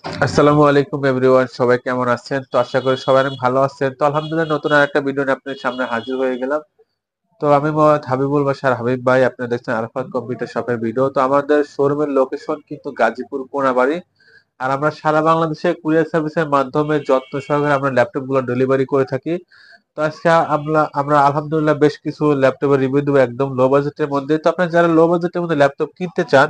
আসসালামু আলাইকুম এভরিওয়ান, সবাই কেমন আছেন? তো আশা করি সবাই অনেক ভালো আছেন। তো আলহামদুলিল্লাহ নতুন আরেকটা ভিডিও নিয়ে আপনাদের সামনে হাজির হয়ে গেলাম। তো আমি মোহাম্মদ হাবিবুল বাশার হাবিব ভাই, আপনারা দেখছেন আরাফাত কম্পিউটার শপের ভিডিও। তো আমাদের শোরুমের লোকেশন কিন্তু গাজীপুর কোনাবাড়ি। আর আমরা সারা বাংলাদেশে কুরিয়ার সার্ভিসের মাধ্যমে যত্ন সহকারে আমরা ল্যাপটপ গুলো ডেলিভারি করে থাকি। তো আজকে আমরা আলহামদুলিল্লাহ বেশ কিছু ল্যাপটপের রিভিউ দেবো একদম লো বাজেটের মধ্যে। তো আপনারা যারা লো বাজেটের মধ্যে ল্যাপটপ কিনতে চান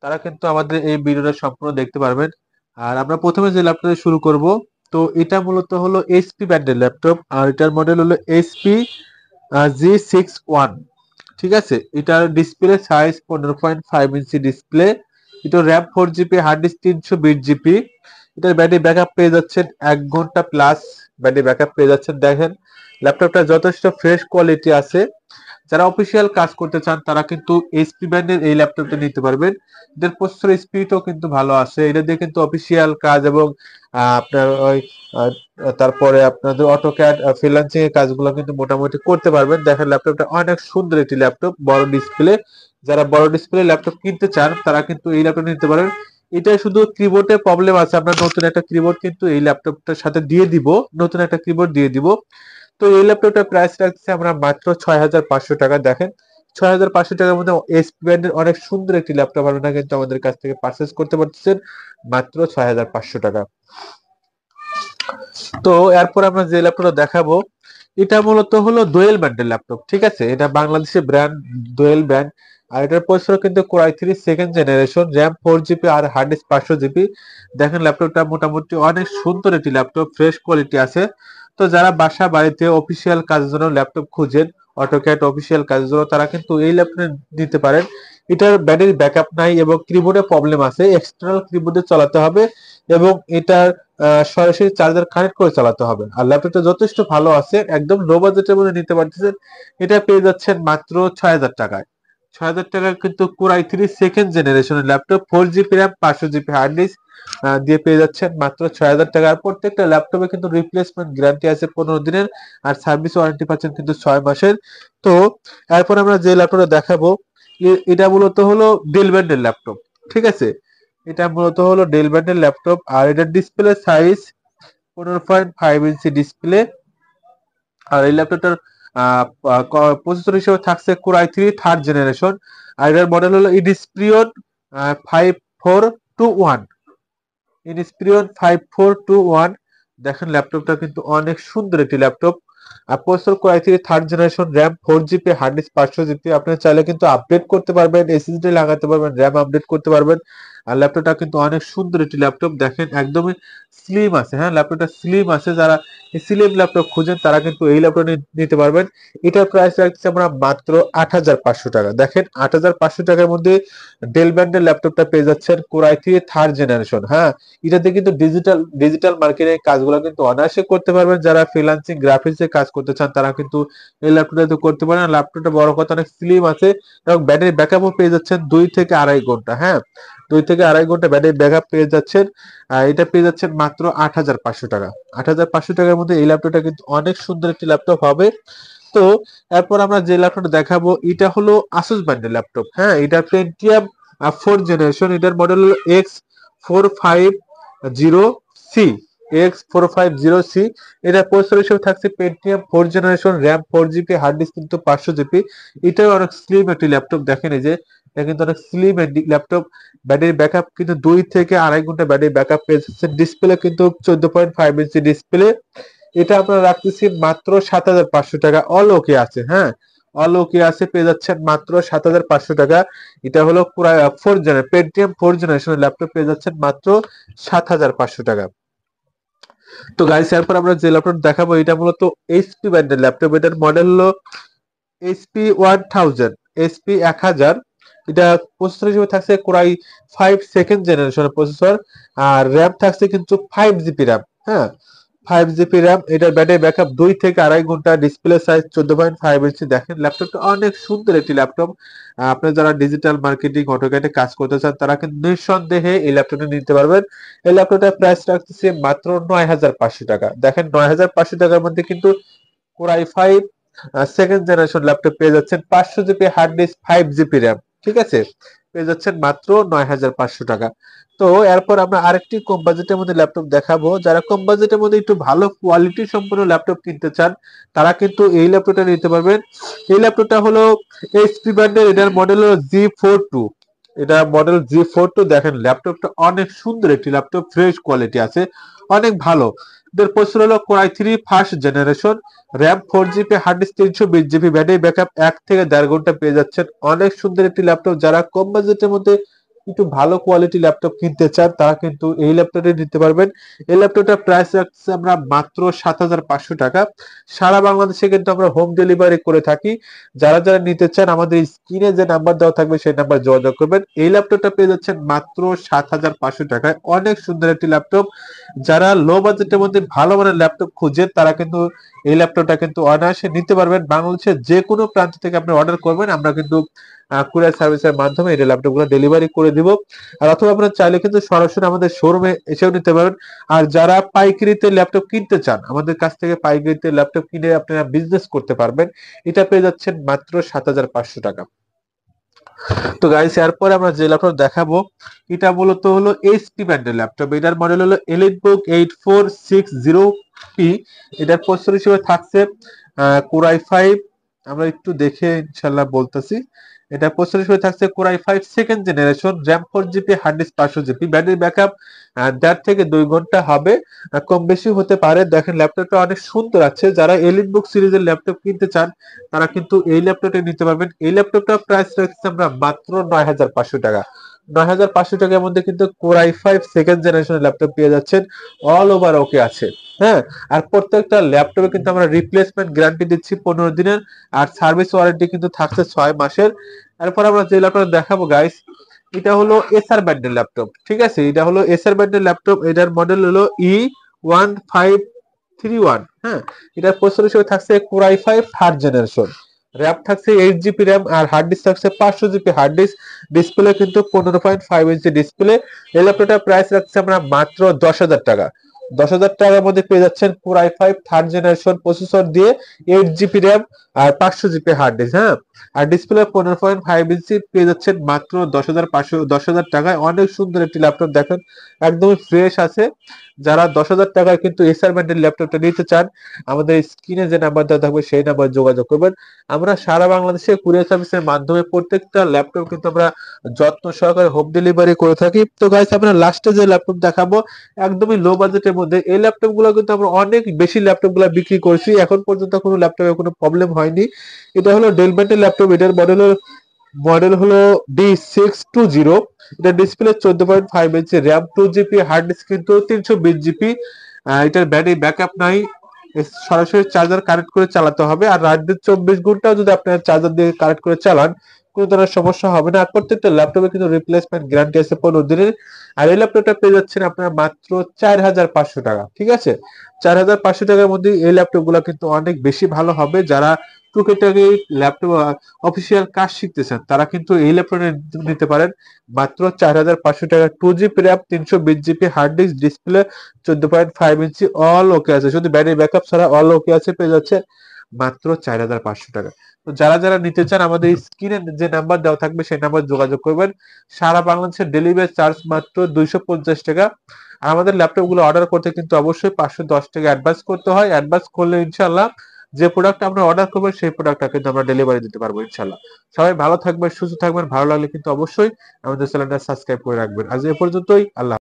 তারা কিন্তু আমাদের এই ভিডিওটা সম্পূর্ণ দেখতে পারবেন। আর আমরা প্রথমে যে ল্যাপটপে শুরু করব, তো এটা মূলত হলো এইচপি ব্র্যান্ডের ল্যাপটপ, আর এটার মডেল হলো এইচপি G61। ঠিক আছে, এটার ডিসপ্লে সাইজ 15.5 ইঞ্চি ডিসপ্লে। এটা RAM 4 GB, hard disk 320 GB. এটার ব্যাটারি ব্যাকআপ পেয়ে যাচ্ছেন 1 ঘন্টা প্লাস ব্যাটারি ব্যাকআপ পেয়ে যাচ্ছেন। দেখেন ল্যাপটপটা যথেষ্ট ফ্রেশ কোয়ালিটি আছে। যারা অফিসিয়াল কাজ করতে চান তারা কিন্তু এইচপি ব্র্যান্ডের এই ল্যাপটপটা নিতে পারবেন। এদের প্রসেসর স্পিডও কিন্তু ভালো আছে, এটা দিয়ে কিন্তু অফিসিয়াল কাজ এবং আপনার ওই আহ, তারপরে আপনাদের অটোক্যাড ফ্রিল্যান্সিং এর কাজগুলো কিন্তু মোটামুটি করতে পারবেন। দেখেন ল্যাপটপটা অনেক সুন্দর একটি ল্যাপটপ, বড় ডিসপ্লে। যারা বড় ডিসপ্লে ল্যাপটপ কিনতে চান তারা কিন্তু এই ল্যাপটপ নিতে পারেন। এটা শুধু কিবোর্ডে প্রবলেম আছে, আমরা নতুন একটা কিবোর্ড কিন্তু এই ল্যাপটপটার সাথে দিয়ে দিব, নতুন একটা কিবোর্ড দিয়ে দিব। তো এই ল্যাপটপটার প্রাইস রাখছি আমরা মাত্র 6,500 টাকা। দেখেন 6,500 টাকার মধ্যে এসপি ব্র্যান্ডের অনেক সুন্দর একটি ল্যাপটপ আপনারা কিন্তু আমাদের কাছ থেকে পারচেস করতে পারতেছেন মাত্র 6,500 টাকা। তো এরপর আমরা যে ল্যাপটপটা দেখাবো এটা মূলত হলো দোয়েল ব্র্যান্ডের ল্যাপটপ। ঠিক আছে, এটা বাংলাদেশের ব্র্যান্ড, দোয়েল ব্র্যান্ড। আর এটার প্রসেসর কিন্তু core i3 second generation, RAM 4 GB আর হার্ড ডিস্ক 500 জিবি। দেখেন ল্যাপটপটা মোটামুটি অনেক সুন্দর একটি ল্যাপটপ, ফ্রেশ কোয়ালিটি আছে। তো যারা বাসা বাড়িতে অফিসিয়াল কাজের জন্য ল্যাপটপ খুঁজেন, অটোক্যাড অফিসিয়াল কাজের জন্য, তারা কিন্তু এই ল্যাপটপ নিতে পারেন। এটার ব্যাটারি ব্যাকআপ নাই এবং কিবোর্ডে প্রবলেম আছে, এক্সটার্নাল কিবোর্ডে চালাতে হবে এবং এটার সরাসরি চার্জার কানেক্ট করে চালাতে হবে। আর ল্যাপটপটা যথেষ্ট ভালো আছে, একদম লো বাজেটের মধ্যে নিতে পারতেছেন। এটা পেয়ে যাচ্ছেন মাত্র 6,000 টাকায়। 6,000 টাকায় কিন্তু কোর i3 সেকেন্ড জেনারেশনের laptop, 4 GB RAM, 500 GB hard disk দিয়ে পেয়ে যাচ্ছেন মাত্র 6,000 টাকা। আর প্রত্যেকটা ল্যাপটপে কিন্তু রিপ্লেসমেন্ট গ্যারান্টি আছে 15 দিনের, আর সার্ভিস ওয়ারেন্টি পাচ্ছেন কিন্তু 6 মাসের। তো এরপর আমরা যে ল্যাপটপটা দেখাবো এটা মূলত হলো ডেল ব্র্যান্ডের ল্যাপটপ। ঠিক আছে, এটা মূলত হলো ডেল ব্র্যান্ডের ল্যাপটপ। আর এটার ডিসপ্লে সাইজ 15.5 ইঞ্চি ডিসপ্লে। আর এই ল্যাপটপটার প্রসেসর হিসেবে থাকছে কোর i3 থার্ড জেনারেশন। আর এটার মডেল হলো ইনস্পিরিয়ন 5421। ইনস্পিরিয়ন 5421। দেখেন ল্যাপটপটা কিন্তু অনেক সুন্দর একটি ল্যাপটপ। আর processor core i3 third generation, RAM 4 GB, hard disk 500 GB. আপনি চাইলে কিন্তু আপডেট করতে পারবেন, এসএসডি লাগাতে পারবেন, র্যাম আপডেট করতে পারবেন। আর ল্যাপটপটা কিন্তু অনেক সুন্দর একটি ল্যাপটপ, দেখেন একদমই স্লিম আছে। হ্যাঁ, ল্যাপটপটা স্লিম আছে, যারা স্লিম ল্যাপটপ খুঁজেন তারা কিন্তু এই ল্যাপটপ নিতে পারবেন। এটার প্রাইস রাখছি আমরা মাত্র 8,500 টাকা। দেখেন 8,500 টাকার মধ্যে ডেল ব্র্যান্ডের ল্যাপটপটা পেয়ে যাচ্ছেন কোর i3 থার্ড জেনারেশন। হ্যাঁ, এটাতে কিন্তু ডিজিটাল মার্কেটিং কাজগুলো কিন্তু অনায়াসে করতে পারবেন। যারা ফ্রিল্যান্সিং গ্রাফিক্স এর কাজ করতে চান তারা কিন্তু এই ল্যাপটপটা করতে পারেন। ল্যাপটপটা বড় কথা অনেক স্লিম আছে এবং ব্যাটারি ব্যাকআপও পেয়ে যাচ্ছেন 2 থেকে 2.5 ঘন্টা। হ্যাঁ, 2 থেকে 2.5 ঘন্টা ব্যাটারি ব্যাকআপ পেয়ে যাচ্ছেন। এটা পেয়ে যাচ্ছেন মাত্র 8,500 টাকা। 8,500 টাকার মধ্যে এই ল্যাপটপটা কিন্তু অনেক সুন্দর একটি ল্যাপটপ হবে। তো এরপর আমরা যে ল্যাপটপটা দেখাবো এটা হলো আসুস ব্র্যান্ডের ল্যাপটপ। হ্যাঁ, এটা পেন্টিয়াম 4 জেনারেশন। এটার মডেল হলো X450C। X450C। এটা প্রসেসর হিসেবে থাকছে Pentium 4 generation, RAM 4 GB, hard disk কিন্তু 500 জিবি। এটাও অনেক স্লিম একটি ল্যাপটপ। দেখেন এই যে এটা কিন্তু অনেক স্লিম ল্যাপটপ। ব্যাটারি ব্যাকআপ কিন্তু 2 থেকে 2.5 ঘন্টা ব্যাটারি ব্যাকআপ পেয়ে যাচ্ছে। ডিসপ্লে কিন্তু 14.5 ইঞ্চি ডিসপ্লে। এটা আপনারা রাখতেছি মাত্র 7,500 টাকা। অল ওকে আছে। হ্যাঁ, অল ওকে আছে, পেয়ে যাচ্ছেন মাত্র 7,500 টাকা। এটা হলো পুরো পেন্টিয়াম 4 জেনারেশনের ল্যাপটপ পেয়ে যাচ্ছেন মাত্র 7,500 টাকা। তো গাইস এরপর আমরা যে ল্যাপটপ দেখাবো এটা মূলত এইচপি ব্র্যান্ডের ল্যাপটপ। এটার মডেল হলো HP 1000, HP 1000। এটা প্রসেসর হিসেবে থাকছে কোর i5 সেকেন্ড জেনারেশনের প্রসেসর। আর র্যাম থাকছে কিন্তু 5 জিবি র্যাম। হ্যাঁ, 5 জিবি র্যাম। এটার ব্যাটারি ব্যাকআপ 2 থেকে 2.5 ঘন্টা, ডিসপ্লে সাইজ 14.5 ইঞ্চি। দেখেন ল্যাপটপটা অনেক সুন্দর একটি ল্যাপটপ। আপনি যারা ডিজিটাল মার্কেটিং অটোক্যাডে কাজ করতে চান তারা কিন্তু নিঃসন্দেহে এই ল্যাপটপটা নিতে পারবেন। এই ল্যাপটপটার প্রাইস রাখতেছে মাত্র 9,500 টাকা। দেখেন 9,500 টাকার মধ্যে কিন্তু core i5 second generation laptop পেয়ে যাচ্ছেন, 500 GB hard disk, 5 GB RAM. ঠিক আছে, পেয়ে যাচ্ছেন মাত্র 9,500 টাকা। তো এরপর আমরা আরেকটি কম বাজেটের মধ্যে ল্যাপটপ দেখাবো। যারা কম বাজেটের মধ্যে একটু ভালো কোয়ালিটি সম্পন্ন ল্যাপটপ কিনতে চান তারা কিন্তু এই ল্যাপটপটা নিতে পারবেন। এই ল্যাপটপটা হলো এইচপি ব্র্যান্ডের, এটার মডেল হলো G42। এটা মডেল G42। দেখেন ল্যাপটপটা অনেক সুন্দর একটি ল্যাপটপ, ফ্রেশ কোয়ালিটি আছে, অনেক ভালো। এদের প্রসেসর হলো Core i3 first generation, RAM 4GB, hard disk 320GB, battery backup 1 থেকে 1.5 ঘন্টা পেয়ে যাচ্ছেন। অনেক সুন্দর একটি ল্যাপটপ। যারা কম বাজেটের মধ্যে একটু ভালো কোয়ালিটি ল্যাপটপ কিনতে চান তারা কিন্তু এই ল্যাপটপটি নিতে পারবেন। এই ল্যাপটপটার প্রাইস রাখছি আমরা মাত্র 7,500 টাকা। সারা বাংলাদেশে কিন্তু আমরা হোম ডেলিভারি করে থাকি। যারা যারা নিতে চান আমাদের স্ক্রিনে যে নাম্বার দেওয়া থাকবে সেই নাম্বার যোগাযোগ করবেন। এই ল্যাপটপটা পেয়ে যাচ্ছেন মাত্র 7,500 টাকায়। অনেক সুন্দর একটি ল্যাপটপ। যারা লো বাজেটের মধ্যে ভালো মানের ল্যাপটপ খুঁজেন তারা কিন্তু এই ল্যাপটপটা কিন্তু অনায়াসে নিতে পারবেন। বাংলাদেশের যে কোনো প্রান্ত থেকে আপনি অর্ডার করবেন, আমরা কিন্তু কুরিয়ার সার্ভিসের মাধ্যমে এই ল্যাপটপগুলো ডেলিভারি করে দিব। আর অথবা আপনারা চাইলে কিন্তু সরাসরি আমাদের শোরুমে এসেও নিতে পারবেন। আর যারা পাইকারিতে ল্যাপটপ কিনতে চান আমাদের কাছ থেকে পাইকারিতে ল্যাপটপ কিনে আপনারা বিজনেস করতে পারবেন। এটা পেয়ে যাচ্ছেন মাত্র 7,500 টাকা। তো গাইস এরপরে আমরা যে ল্যাপটপ দেখাবো এটা মূলত হলো এইচপি ব্র্যান্ডের ল্যাপটপ। এটার মডেল হলো EliteBook 8460P। এটার প্রসেসর হিসেবে থাকছে Core i5। আমরা একটু দেখে ইনশাআল্লাহ বলতেছি। এটা প্রসেসর হিসেবে থাকছে Core i5 second generation, RAM 4GB, hard disk 500GB, battery backup 1.5 থেকে 2 ঘন্টা হবে, কম বেশি হতে পারে। দেখেন ল্যাপটপটা অনেক সুন্দর আছে। যারা EliteBook সিরিজের ল্যাপটপ কিনতে চান তারা কিন্তু এই ল্যাপটপটা নিতে পারবেন। এই ল্যাপটপটা প্রাইস রাখছি আমরা মাত্র 9,500 টাকা। 9,500 টাকার মধ্যে কিন্তু Core i5 সেকেন্ড জেনারেশনের ল্যাপটপ পেয়ে যাচ্ছেন। অল ওভার ওকে আছে। হ্যাঁ, আর প্রত্যেকটা ল্যাপটপে কিন্তু আমরা রিপ্লেসমেন্ট গ্যারান্টি দিচ্ছি 15 দিনের, আর সার্ভিস ওয়ারেন্টি কিন্তু থাকছে 6 মাসের। এরপর আমরা যে ল্যাপটপ দেখাবো গাইস এটা হলো এসার ব্র্যান্ডের ল্যাপটপ। ঠিক আছে, এটা হলো এসার ব্র্যান্ডের ল্যাপটপ। এটার মডেল হলো E1531। হ্যাঁ, এটার প্রসেসর হিসেবে থাকছে Core i5 third generation, RAM থাকছে 8GB র্যাম, আর হার্ড ডিস্ক থাকছে 500GB হার্ড ডিস্ক। ডিসপ্লে কিন্তু 15.5 ইঞ্চি ডিসপ্লে। এই ল্যাপটপটার প্রাইস রাখছে আমরা মাত্র 10,000 টাকা। 10,000 টাকার মধ্যে পেয়ে যাচ্ছেন Core i5 third generation processor দিয়ে 8GB র্যাম আর 500GB হার্ড ডিস্ক। হ্যাঁ, আর ডিসপ্লে 15.5 ইঞ্চি পেয়ে যাচ্ছেন মাত্র 10,000 টাকায়। অনেক সুন্দর একটি ল্যাপটপ। দেখেন একদমই ফ্রেশ আছে। যারা 10,000 টাকায় কিন্তু এসার ব্র্যান্ডের ল্যাপটপটা নিতে চান আমাদের স্ক্রিনে যে নাম্বার দেওয়া থাকবে সেই নাম্বার যোগাযোগ করবেন। আমরা সারা বাংলাদেশে কুরিয়ার সার্ভিসের মাধ্যমে প্রত্যেকটা ল্যাপটপ কিন্তু আমরা যত্ন সহকারে হোম ডেলিভারি করে থাকি। তো গাইস আমরা লাস্টে যে ল্যাপটপ দেখাবো একদমই লো বাজেটের মধ্যে, এই ল্যাপটপ গুলো কিন্তু আমরা অনেক বেশি ল্যাপটপ গুলো বিক্রি করছি, এখন পর্যন্ত কোনো ল্যাপটপে কোনো প্রবলেম হয়নি। এটা হলো ডেল ব্র্যান্ডের ল্যাপটপ। এটার মডেল হলো D620। এটা ডিসপ্লে 14.5 ইঞ্চি, র্যাম 2GB, হার্ড ডিস্ক কিন্তু 320GB। এটার ব্যাটারি ব্যাকআপ নাই, সরাসরি চার্জার কানেক্ট করে চালাতে হবে। আর রাত দিন 24 ঘন্টা যদি আপনার চার্জার দিয়ে কানেক্ট করে চালান কোনো ধরনের সমস্যা হবে না। আর প্রত্যেকটা ল্যাপটপে কিন্তু রিপ্লেসমেন্ট গ্যারান্টি আছে 15 দিনের। আর এই ল্যাপটপটা পেয়ে যাচ্ছেন আপনারা মাত্র 4,500 টাকা। ঠিক আছে, 4,500 টাকার মধ্যে এই ল্যাপটপ গুলো কিন্তু অনেক বেশি ভালো হবে। যারা টুকিটাকি ল্যাপটপ অফিসিয়াল কাজ শিখতেছেন তারা কিন্তু এই ল্যাপটপ নিতে পারেন মাত্র 4,500 টাকা। 2GB RAM, 320GB hard disk, display 14.5 inch, all okay আছে, শুধু ব্যাটারি ব্যাকআপ ছাড়া অল ওকে আছে, পেয়ে যাচ্ছে মাত্র 4,500 টাকা। তো যারা যারা নিতে চান আমাদের স্ক্রিনে যে নাম্বার দেওয়া থাকবে সেই নাম্বার যোগাযোগ করবেন। সারা বাংলাদেশের ডেলিভারি চার্জ মাত্র 250 টাকা। আর আমাদের ল্যাপটপ গুলো অর্ডার করতে কিন্তু অবশ্যই 510 টাকা অ্যাডভান্স করতে হয়। অ্যাডভান্স করলে ইনশাল্লাহ যে প্রোডাক্ট আমরা অর্ডার করবো সেই প্রোডাক্টটা কিন্তু আমরা ডেলিভারি দিতে পারবো ইনশাল্লাহ। সবাই ভালো থাকবেন, সুস্থ থাকবেন। ভালো লাগলে কিন্তু অবশ্যই আমাদের চ্যানেলটা সাবস্ক্রাইব করে রাখবেন। আজ এ পর্যন্তই। আল্লাহ।